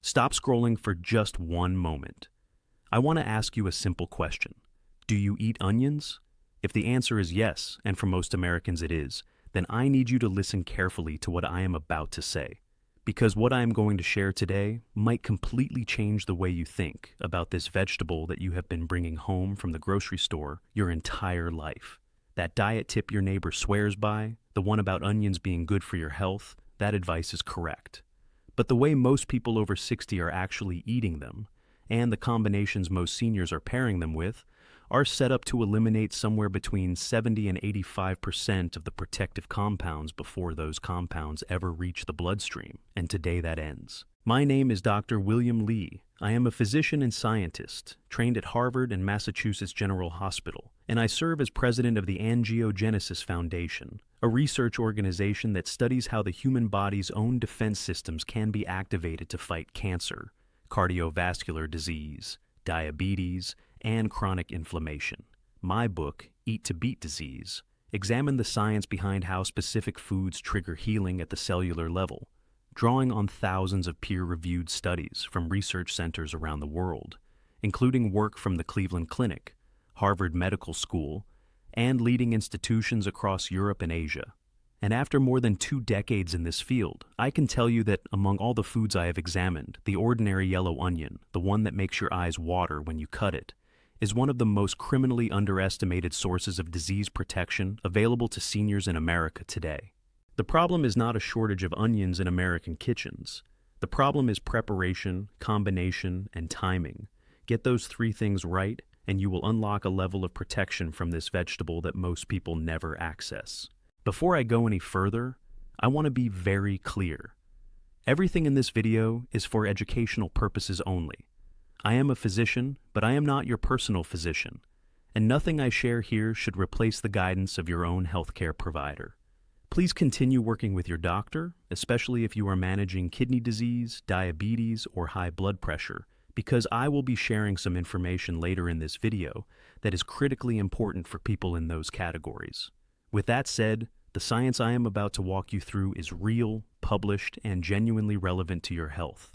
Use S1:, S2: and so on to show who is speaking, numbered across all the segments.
S1: Stop scrolling for just one moment. I want to ask you a simple question. Do you eat onions? If the answer is yes, and for most Americans it is, then I need you to listen carefully to what I am about to say. Because what I am going to share today might completely change the way you think about this vegetable that you have been bringing home from the grocery store your entire life. That diet tip your neighbor swears by, the one about onions being good for your health, that advice is correct. But the way most people over 60 are actually eating them, and the combinations most seniors are pairing them with, are set up to eliminate somewhere between 70 and 85% of the protective compounds before those compounds ever reach the bloodstream, and today that ends. My name is Dr. William Lee. I am a physician and scientist, trained at Harvard and Massachusetts General Hospital, and I serve as president of the Angiogenesis Foundation, a research organization that studies how the human body's own defense systems can be activated to fight cancer, cardiovascular disease, diabetes, and chronic inflammation. My book, Eat to Beat Disease, examined the science behind how specific foods trigger healing at the cellular level, drawing on thousands of peer-reviewed studies from research centers around the world, including work from the Cleveland Clinic, Harvard Medical School, and leading institutions across Europe and Asia. And after more than 2 decades in this field, I can tell you that among all the foods I have examined, the ordinary yellow onion, the one that makes your eyes water when you cut it, is one of the most criminally underestimated sources of disease protection available to seniors in America today. The problem is not a shortage of onions in American kitchens. The problem is preparation, combination, and timing. Get those 3 things right, and you will unlock a level of protection from this vegetable that most people never access. Before I go any further, I want to be very clear. Everything in this video is for educational purposes only. I am a physician, but I am not your personal physician, and nothing I share here should replace the guidance of your own healthcare provider. Please continue working with your doctor, especially if you are managing kidney disease, diabetes, or high blood pressure, because I will be sharing some information later in this video that is critically important for people in those categories. With that said, the science I am about to walk you through is real, published, and genuinely relevant to your health.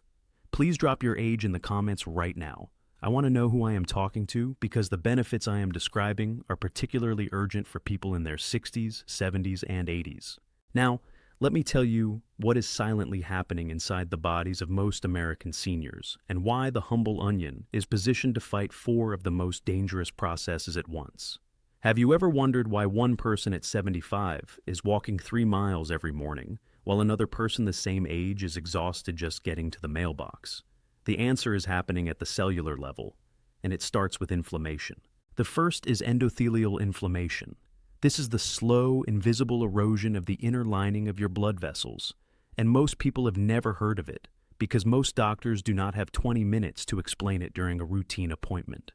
S1: Please drop your age in the comments right now. I want to know who I am talking to because the benefits I am describing are particularly urgent for people in their 60s, 70s, and 80s. Now, let me tell you what is silently happening inside the bodies of most American seniors and why the humble onion is positioned to fight 4 of the most dangerous processes at once. Have you ever wondered why one person at 75 is walking 3 miles every morning, while another person the same age is exhausted just getting to the mailbox? The answer is happening at the cellular level, and it starts with inflammation. The first is endothelial inflammation. This is the slow, invisible erosion of the inner lining of your blood vessels, and most people have never heard of it because most doctors do not have 20 minutes to explain it during a routine appointment.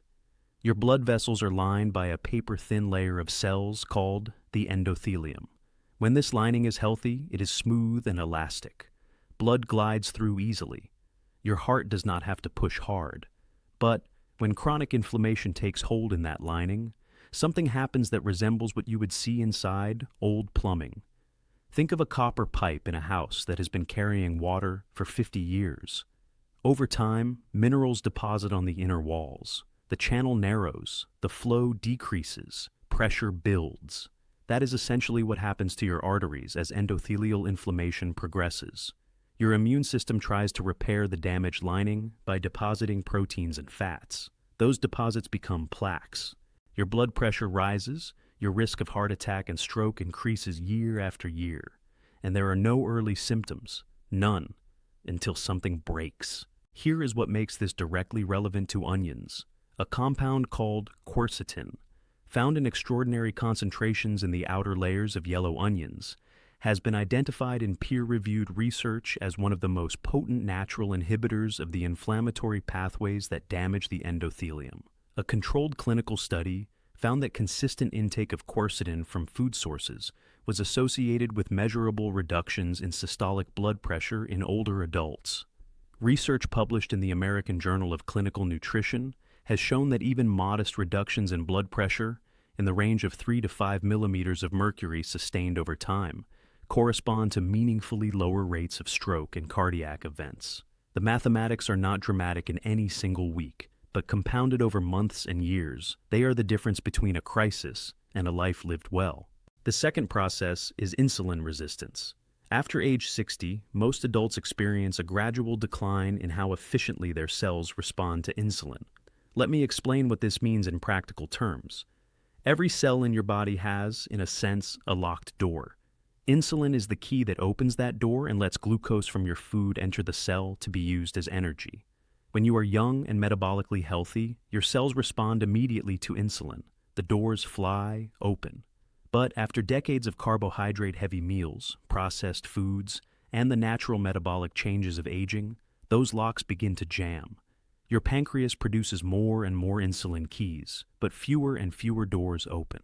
S1: Your blood vessels are lined by a paper-thin layer of cells called the endothelium. When this lining is healthy, it is smooth and elastic. Blood glides through easily. Your heart does not have to push hard. But when chronic inflammation takes hold in that lining, something happens that resembles what you would see inside old plumbing. Think of a copper pipe in a house that has been carrying water for 50 years. Over time, minerals deposit on the inner walls. The channel narrows, the flow decreases, pressure builds. That is essentially what happens to your arteries as endothelial inflammation progresses. Your immune system tries to repair the damaged lining by depositing proteins and fats. Those deposits become plaques. Your blood pressure rises, your risk of heart attack and stroke increases year after year, and there are no early symptoms, none, until something breaks. Here is what makes this directly relevant to onions. A compound called quercetin, found in extraordinary concentrations in the outer layers of yellow onions, has been identified in peer-reviewed research as one of the most potent natural inhibitors of the inflammatory pathways that damage the endothelium. A controlled clinical study found that consistent intake of quercetin from food sources was associated with measurable reductions in systolic blood pressure in older adults. Research published in the American Journal of Clinical Nutrition has shown that even modest reductions in blood pressure, in the range of 3 to 5 millimeters of mercury sustained over time, correspond to meaningfully lower rates of stroke and cardiac events. The mathematics are not dramatic in any single week, but compounded over months and years, they are the difference between a crisis and a life lived well. The second process is insulin resistance. After age 60, most adults experience a gradual decline in how efficiently their cells respond to insulin. Let me explain what this means in practical terms. Every cell in your body has, in a sense, a locked door. Insulin is the key that opens that door and lets glucose from your food enter the cell to be used as energy. When you are young and metabolically healthy, your cells respond immediately to insulin. The doors fly open. But after decades of carbohydrate-heavy meals, processed foods, and the natural metabolic changes of aging, those locks begin to jam. Your pancreas produces more and more insulin keys, but fewer and fewer doors open.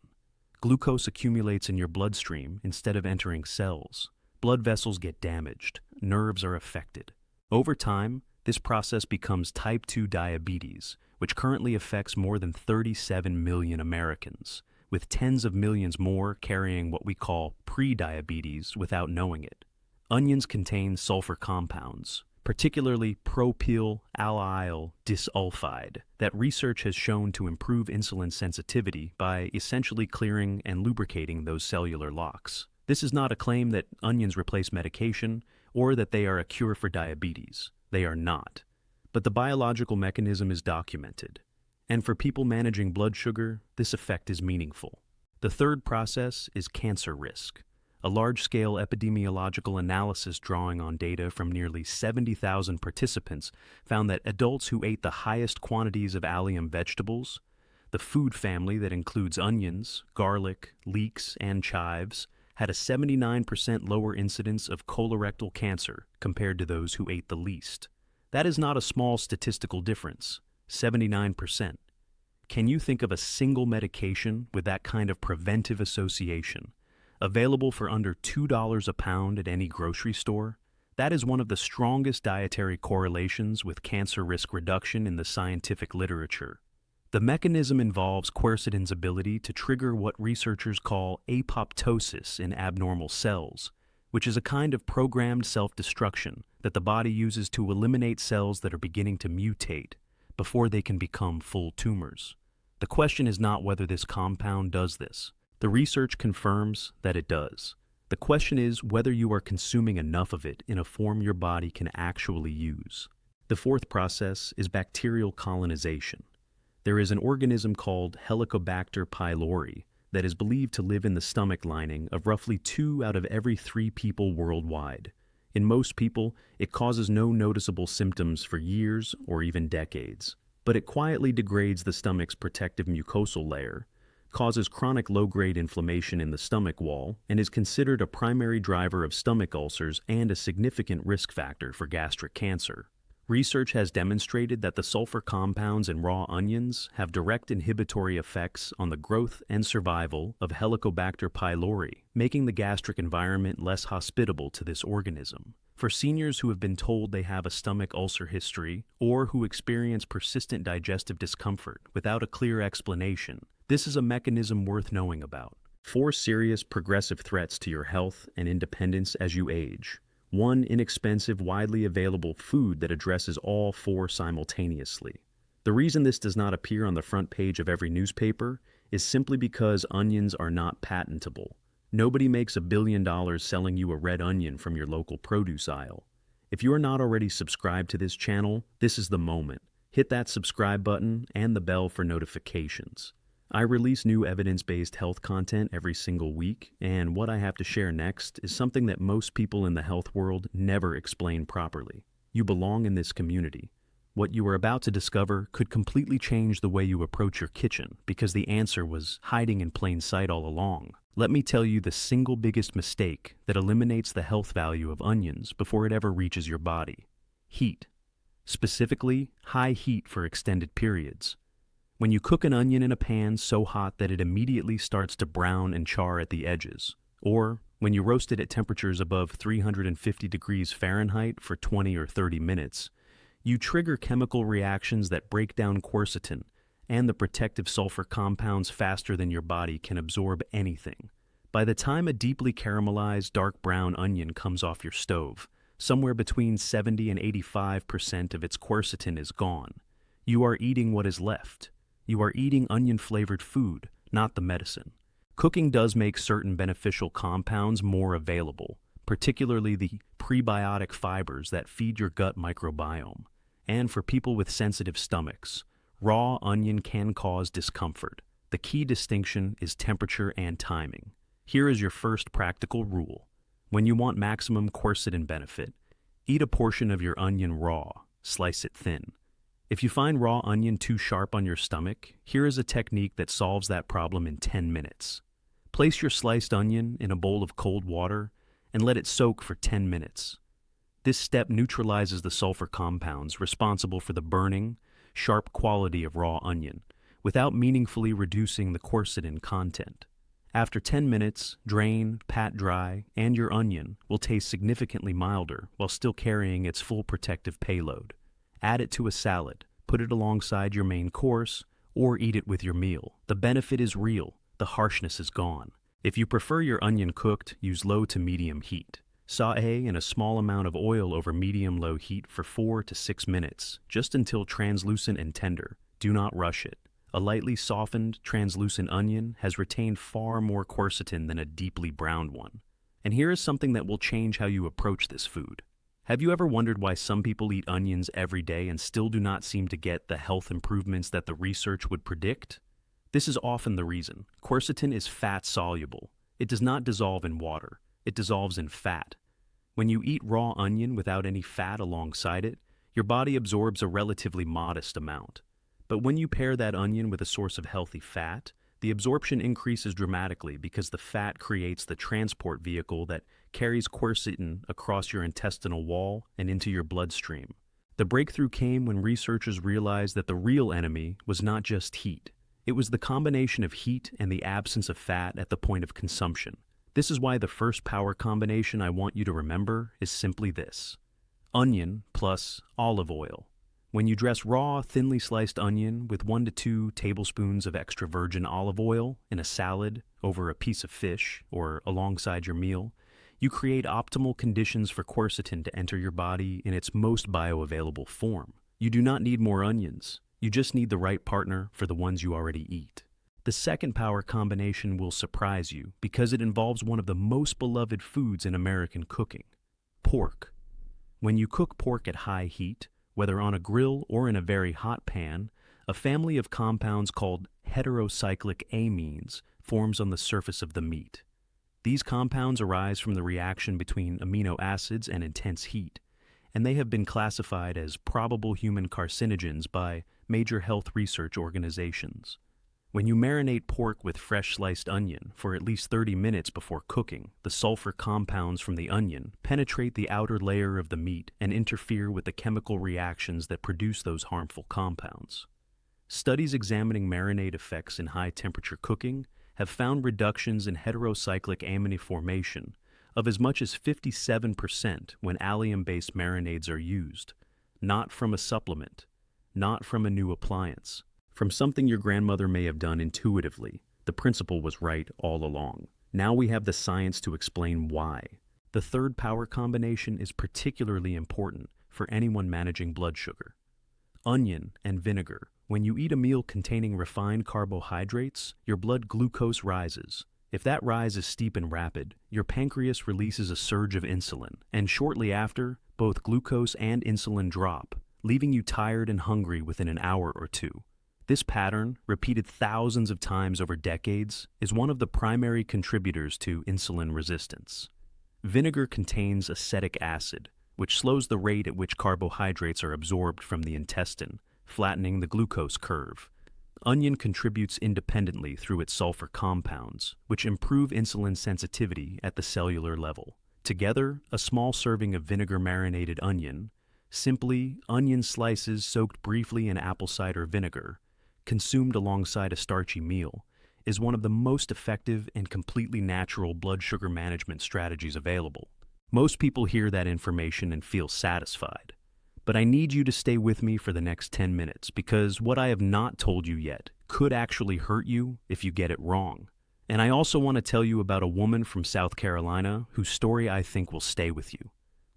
S1: Glucose accumulates in your bloodstream instead of entering cells. Blood vessels get damaged. Nerves are affected. Over time, this process becomes type 2 diabetes, which currently affects more than 37 million Americans, with tens of millions more carrying what we call pre-diabetes without knowing it. Onions contain sulfur compounds, particularly propyl allyl disulfide, that research has shown to improve insulin sensitivity by essentially clearing and lubricating those cellular locks. This is not a claim that onions replace medication or that they are a cure for diabetes. They are not. But the biological mechanism is documented. And for people managing blood sugar, this effect is meaningful. The third process is cancer risk. A large-scale epidemiological analysis drawing on data from nearly 70,000 participants found that adults who ate the highest quantities of allium vegetables, the food family that includes onions, garlic, leeks, and chives, had a 79% lower incidence of colorectal cancer compared to those who ate the least. That is not a small statistical difference. 79%. Can you think of a single medication with that kind of preventive association, available for under $2 a pound at any grocery store? That is one of the strongest dietary correlations with cancer risk reduction in the scientific literature. The mechanism involves quercetin's ability to trigger what researchers call apoptosis in abnormal cells, which is a kind of programmed self-destruction that the body uses to eliminate cells that are beginning to mutate before they can become full tumors. The question is not whether this compound does this. The research confirms that it does. The question is whether you are consuming enough of it in a form your body can actually use. The fourth process is bacterial colonization. There is an organism called Helicobacter pylori that is believed to live in the stomach lining of roughly 2 out of every 3 people worldwide. In most people, it causes no noticeable symptoms for years or even decades, but it quietly degrades the stomach's protective mucosal layer, causes chronic low-grade inflammation in the stomach wall, and is considered a primary driver of stomach ulcers and a significant risk factor for gastric cancer. Research has demonstrated that the sulfur compounds in raw onions have direct inhibitory effects on the growth and survival of Helicobacter pylori, making the gastric environment less hospitable to this organism. For seniors who have been told they have a stomach ulcer history or who experience persistent digestive discomfort without a clear explanation, this is a mechanism worth knowing about. 4 serious progressive threats to your health and independence as you age. 1 inexpensive, widely available food that addresses all 4 simultaneously. The reason this does not appear on the front page of every newspaper is simply because onions are not patentable. Nobody makes $1 billion selling you a red onion from your local produce aisle. If you are not already subscribed to this channel, this is the moment. Hit that subscribe button and the bell for notifications. I release new evidence-based health content every single week, and what I have to share next is something that most people in the health world never explain properly. You belong in this community. What you are about to discover could completely change the way you approach your kitchen because the answer was hiding in plain sight all along. Let me tell you the single biggest mistake that eliminates the health value of onions before it ever reaches your body. Heat. Specifically, high heat for extended periods. When you cook an onion in a pan so hot that it immediately starts to brown and char at the edges, or when you roast it at temperatures above 350 degrees Fahrenheit for 20 or 30 minutes, you trigger chemical reactions that break down quercetin and the protective sulfur compounds faster than your body can absorb anything. By the time a deeply caramelized dark brown onion comes off your stove, Somewhere between 70 and 85% of its quercetin is gone. You are eating what is left. You are eating onion-flavored food, not the medicine. Cooking does make certain beneficial compounds more available, particularly the prebiotic fibers that feed your gut microbiome. And for people with sensitive stomachs, raw onion can cause discomfort. The key distinction is temperature and timing. Here is your first practical rule. When you want maximum quercetin benefit, eat a portion of your onion raw, slice it thin. If you find raw onion too sharp on your stomach, here is a technique that solves that problem in 10 minutes. Place your sliced onion in a bowl of cold water and let it soak for 10 minutes. This step neutralizes the sulfur compounds responsible for the burning, sharp quality of raw onion, without meaningfully reducing the quercetin content. After 10 minutes, drain, pat dry, and your onion will taste significantly milder while still carrying its full protective payload. Add it to a salad, put it alongside your main course, or eat it with your meal. The benefit is real, the harshness is gone. If you prefer your onion cooked, use low to medium heat. Sauté in a small amount of oil over medium-low heat for 4 to 6 minutes, just until translucent and tender. Do not rush it. A lightly softened, translucent onion has retained far more quercetin than a deeply browned one. And here is something that will change how you approach this food. Have you ever wondered why some people eat onions every day and still do not seem to get the health improvements that the research would predict? This is often the reason. Quercetin is fat-soluble. It does not dissolve in water. It dissolves in fat. When you eat raw onion without any fat alongside it, your body absorbs a relatively modest amount. But when you pair that onion with a source of healthy fat, the absorption increases dramatically because the fat creates the transport vehicle that carries quercetin across your intestinal wall and into your bloodstream. The breakthrough came when researchers realized that the real enemy was not just heat. It was the combination of heat and the absence of fat at the point of consumption. This is why the first power combination I want you to remember is simply this: onion plus olive oil. When you dress raw, thinly sliced onion with 1 to 2 tablespoons of extra virgin olive oil in a salad, over a piece of fish, or alongside your meal, you create optimal conditions for quercetin to enter your body in its most bioavailable form. You do not need more onions. You just need the right partner for the ones you already eat. The second power combination will surprise you because it involves one of the most beloved foods in American cooking: pork. When you cook pork at high heat, whether on a grill or in a very hot pan, a family of compounds called heterocyclic amines forms on the surface of the meat. These compounds arise from the reaction between amino acids and intense heat, and they have been classified as probable human carcinogens by major health research organizations. When you marinate pork with fresh sliced onion for at least 30 minutes before cooking, the sulfur compounds from the onion penetrate the outer layer of the meat and interfere with the chemical reactions that produce those harmful compounds. Studies examining marinade effects in high-temperature cooking have found reductions in heterocyclic amine formation of as much as 57% when allium-based marinades are used, not from a supplement, not from a new appliance. From something your grandmother may have done intuitively. The principle was right all along. Now we have the science to explain why. The third power combination is particularly important for anyone managing blood sugar. Onion and vinegar. When you eat a meal containing refined carbohydrates, your blood glucose rises. If that rise is steep and rapid, your pancreas releases a surge of insulin, and shortly after, both glucose and insulin drop, leaving you tired and hungry within an hour or two. This pattern, repeated thousands of times over decades, is one of the primary contributors to insulin resistance. Vinegar contains acetic acid, which slows the rate at which carbohydrates are absorbed from the intestine, flattening the glucose curve. Onion contributes independently through its sulfur compounds, which improve insulin sensitivity at the cellular level. Together, a small serving of vinegar-marinated onion, simply onion slices soaked briefly in apple cider vinegar, consumed alongside a starchy meal, is one of the most effective and completely natural blood sugar management strategies available. Most people hear that information and feel satisfied. But I need you to stay with me for the next 10 minutes because what I have not told you yet could actually hurt you if you get it wrong. And I also want to tell you about a woman from South Carolina whose story I think will stay with you.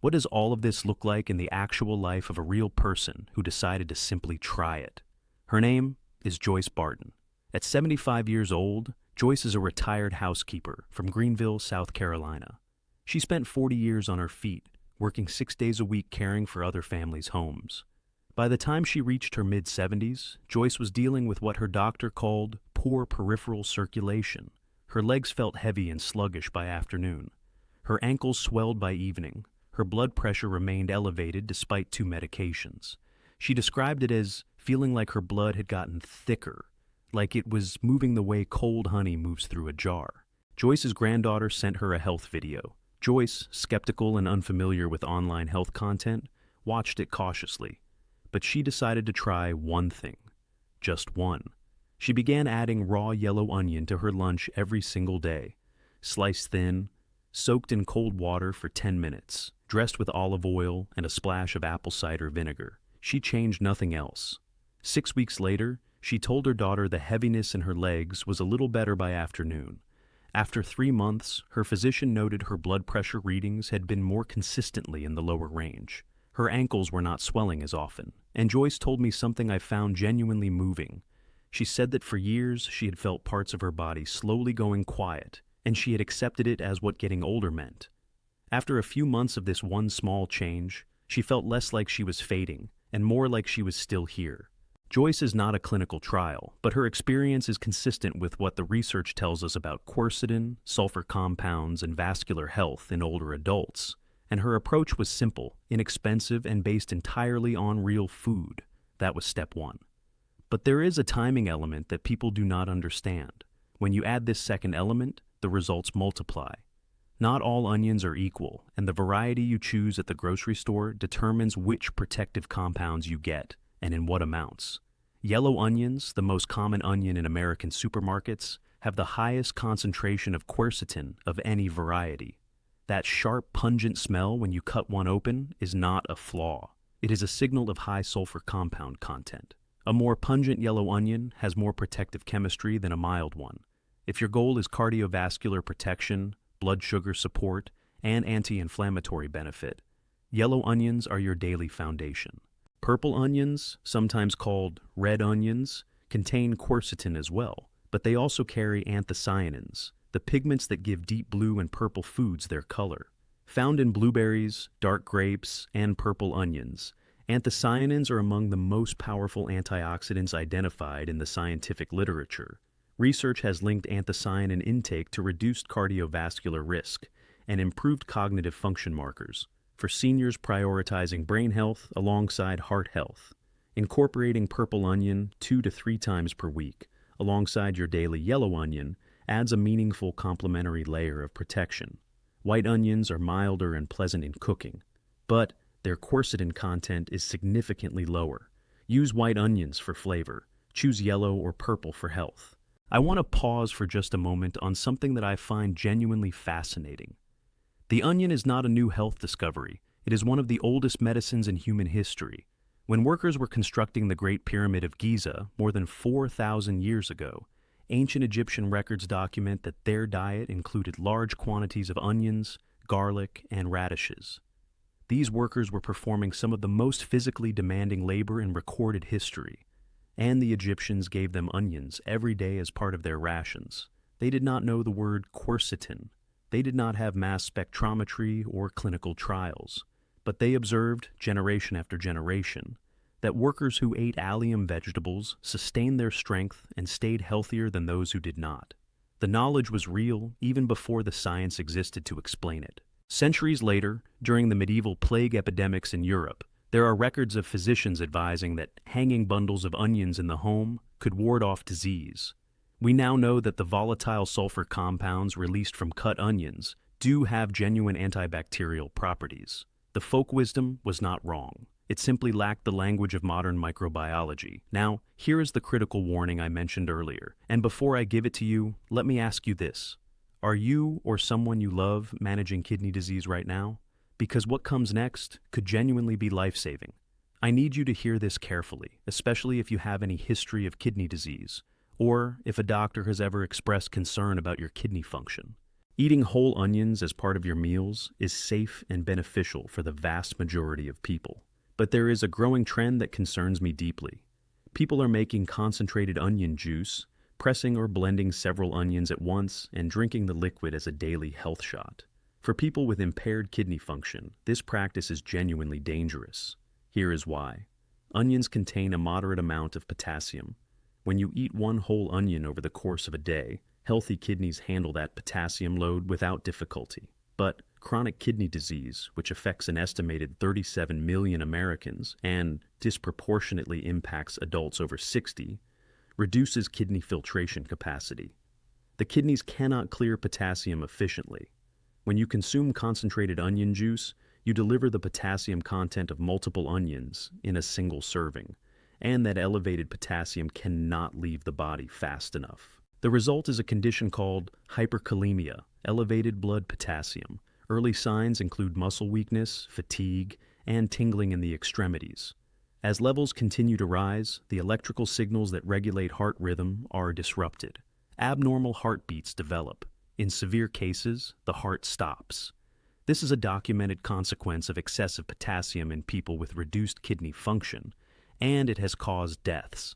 S1: What does all of this look like in the actual life of a real person who decided to simply try it? Her name is Joyce Barton. At 75 years old, Joyce is a retired housekeeper from Greenville, South Carolina. She spent 40 years on her feet, working 6 days a week caring for other families' homes. By the time she reached her mid-70s, Joyce was dealing with what her doctor called poor peripheral circulation. Her legs felt heavy and sluggish by afternoon. Her ankles swelled by evening. Her blood pressure remained elevated despite 2 medications. She described it as feeling like her blood had gotten thicker, like it was moving the way cold honey moves through a jar. Joyce's granddaughter sent her a health video. Joyce, skeptical and unfamiliar with online health content, watched it cautiously. But she decided to try one thing. Just one. She began adding raw yellow onion to her lunch every single day. Sliced thin, soaked in cold water for 10 minutes, dressed with olive oil and a splash of apple cider vinegar. She changed nothing else. 6 weeks later, she told her daughter the heaviness in her legs was a little better by afternoon. After 3 months, her physician noted her blood pressure readings had been more consistently in the lower range. Her ankles were not swelling as often, and Joyce told me something I found genuinely moving. She said that for years she had felt parts of her body slowly going quiet, and she had accepted it as what getting older meant. After a few months of this one small change, she felt less like she was fading, and more like she was still here. Joyce is not a clinical trial, but her experience is consistent with what the research tells us about quercetin, sulfur compounds, and vascular health in older adults. And her approach was simple, inexpensive, and based entirely on real food. That was step 1. But there is a timing element that people do not understand. When you add this second element, the results multiply. Not all onions are equal, and the variety you choose at the grocery store determines which protective compounds you get, and in what amounts. Yellow onions, the most common onion in American supermarkets, have the highest concentration of quercetin of any variety. That sharp, pungent smell when you cut one open is not a flaw. It is a signal of high sulfur compound content. A more pungent yellow onion has more protective chemistry than a mild one. If your goal is cardiovascular protection, blood sugar support, and anti-inflammatory benefit, yellow onions are your daily foundation. Purple onions, sometimes called red onions, contain quercetin as well, but they also carry anthocyanins, the pigments that give deep blue and purple foods their color. Found in blueberries, dark grapes, and purple onions, anthocyanins are among the most powerful antioxidants identified in the scientific literature. Research has linked anthocyanin intake to reduced cardiovascular risk and improved cognitive function markers, for seniors prioritizing brain health alongside heart health. Incorporating purple onion 2 to 3 times per week, alongside your daily yellow onion, adds a meaningful complementary layer of protection. White onions are milder and pleasant in cooking, but their quercetin content is significantly lower. Use white onions for flavor. Choose yellow or purple for health. I want to pause for just a moment on something that I find genuinely fascinating. The onion is not a new health discovery. It is one of the oldest medicines in human history. When workers were constructing the Great Pyramid of Giza more than 4,000 years ago, ancient Egyptian records document that their diet included large quantities of onions, garlic, and radishes. These workers were performing some of the most physically demanding labor in recorded history, and the Egyptians gave them onions every day as part of their rations. They did not know the word quercetin. They did not have mass spectrometry or clinical trials, but they observed, generation after generation, that workers who ate allium vegetables sustained their strength and stayed healthier than those who did not. The knowledge was real even before the science existed to explain it. Centuries later, during the medieval plague epidemics in Europe, there are records of physicians advising that hanging bundles of onions in the home could ward off disease. We now know that the volatile sulfur compounds released from cut onions do have genuine antibacterial properties. The folk wisdom was not wrong. It simply lacked the language of modern microbiology. Now, here is the critical warning I mentioned earlier. And before I give it to you, let me ask you this. Are you or someone you love managing kidney disease right now? Because what comes next could genuinely be life-saving. I need you to hear this carefully, especially if you have any history of kidney disease, or if a doctor has ever expressed concern about your kidney function. Eating whole onions as part of your meals is safe and beneficial for the vast majority of people. But there is a growing trend that concerns me deeply. People are making concentrated onion juice, pressing or blending several onions at once, and drinking the liquid as a daily health shot. For people with impaired kidney function, this practice is genuinely dangerous. Here is why. Onions contain a moderate amount of potassium. When you eat one whole onion over the course of a day, healthy kidneys handle that potassium load without difficulty. But chronic kidney disease, which affects an estimated 37 million Americans and disproportionately impacts adults over 60, reduces kidney filtration capacity. The kidneys cannot clear potassium efficiently. When you consume concentrated onion juice, you deliver the potassium content of multiple onions in a single serving, and that elevated potassium cannot leave the body fast enough. The result is a condition called hyperkalemia, elevated blood potassium. Early signs include muscle weakness, fatigue, and tingling in the extremities. As levels continue to rise, the electrical signals that regulate heart rhythm are disrupted. Abnormal heartbeats develop. In severe cases, the heart stops. This is a documented consequence of excessive potassium in people with reduced kidney function, and it has caused deaths.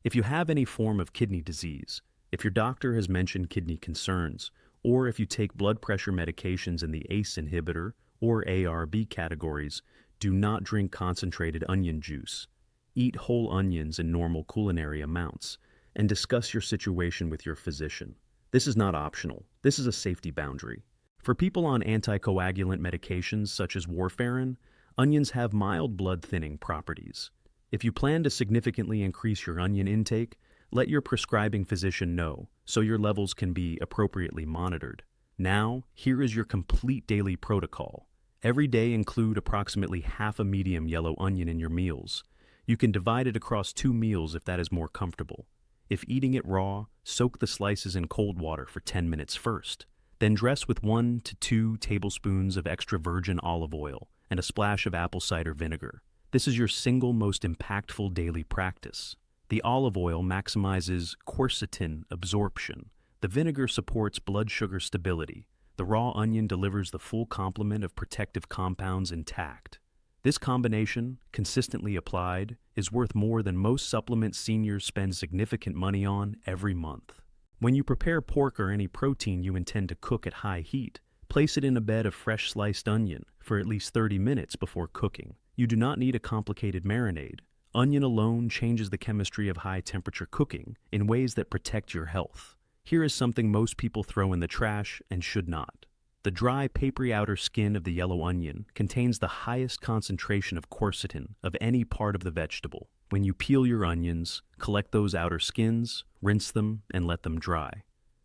S1: If you have any form of kidney disease, if your doctor has mentioned kidney concerns, or if you take blood pressure medications in the ACE inhibitor or ARB categories, do not drink concentrated onion juice. Eat whole onions in normal culinary amounts, and discuss your situation with your physician. This is not optional. This is a safety boundary. For people on anticoagulant medications such as warfarin, onions have mild blood thinning properties. If you plan to significantly increase your onion intake, let your prescribing physician know so your levels can be appropriately monitored. Now, here is your complete daily protocol. Every day include approximately half a medium yellow onion in your meals. You can divide it across 2 meals if that is more comfortable. If eating it raw, soak the slices in cold water for 10 minutes first. Then dress with 1 to 2 tablespoons of extra virgin olive oil and a splash of apple cider vinegar. This is your single most impactful daily practice. The olive oil maximizes quercetin absorption. The vinegar supports blood sugar stability. The raw onion delivers the full complement of protective compounds intact. This combination, consistently applied, is worth more than most supplements seniors spend significant money on every month. When you prepare pork or any protein you intend to cook at high heat, place it in a bed of fresh sliced onion for at least 30 minutes before cooking. You do not need a complicated marinade. Onion alone changes the chemistry of high-temperature cooking in ways that protect your health. Here is something most people throw in the trash and should not. The dry, papery outer skin of the yellow onion contains the highest concentration of quercetin of any part of the vegetable. When you peel your onions, collect those outer skins, rinse them, and let them dry.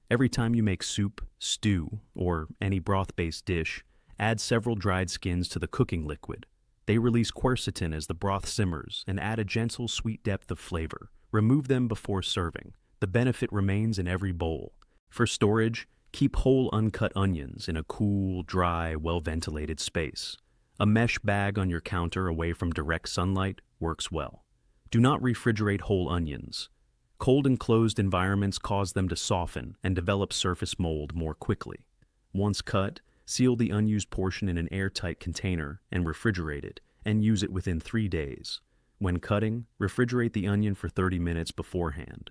S1: Every time you make soup, stew, or any broth-based dish, add several dried skins to the cooking liquid. They release quercetin as the broth simmers and add a gentle, sweet depth of flavor. Remove them before serving. The benefit remains in every bowl. For storage, keep whole uncut onions in a cool, dry, well-ventilated space. A mesh bag on your counter away from direct sunlight works well. Do not refrigerate whole onions. Cold enclosed environments cause them to soften and develop surface mold more quickly. Once cut, seal the unused portion in an airtight container and refrigerate it, and use it within 3 days. When cutting, refrigerate the onion for 30 minutes beforehand.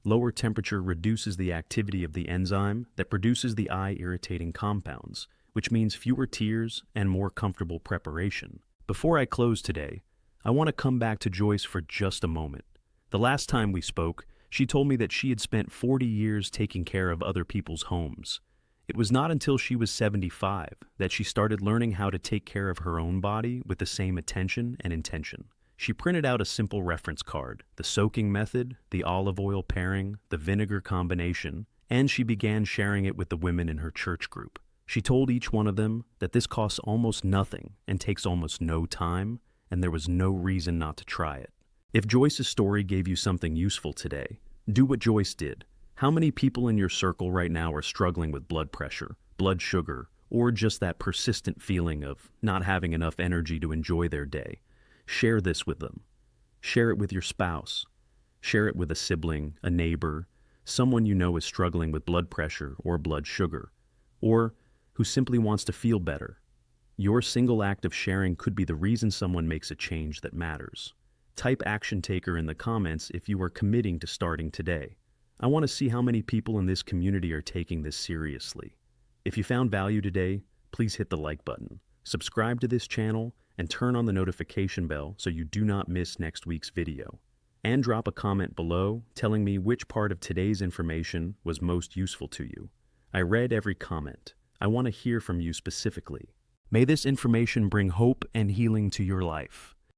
S1: Lower temperature reduces the activity of the enzyme that produces the eye-irritating compounds, which means fewer tears and more comfortable preparation. Before I close today, I want to come back to Joyce for just a moment. The last time we spoke, she told me that she had spent 40 years taking care of other people's homes. It was not until she was 75 that she started learning how to take care of her own body with the same attention and intention. She printed out a simple reference card, the soaking method, the olive oil pairing, the vinegar combination, and she began sharing it with the women in her church group. She told each one of them that this costs almost nothing and takes almost no time, and there was no reason not to try it. If Joyce's story gave you something useful today, do what Joyce did. How many people in your circle right now are struggling with blood pressure, blood sugar, or just that persistent feeling of not having enough energy to enjoy their day? Share this with them. Share it with your spouse. Share it with a sibling, a neighbor, someone you know is struggling with blood pressure or blood sugar. or who simply wants to feel better. Your single act of sharing could be the reason someone makes a change that matters. Type action taker in the comments if you are committing to starting today. I want to see how many people in this community are taking this seriously. If you found value today, please hit the like button, subscribe to this channel, and turn on the notification bell so you do not miss next week's video. And drop a comment below telling me which part of today's information was most useful to you. I read every comment. I want to hear from you specifically. May this information bring hope and healing to your life.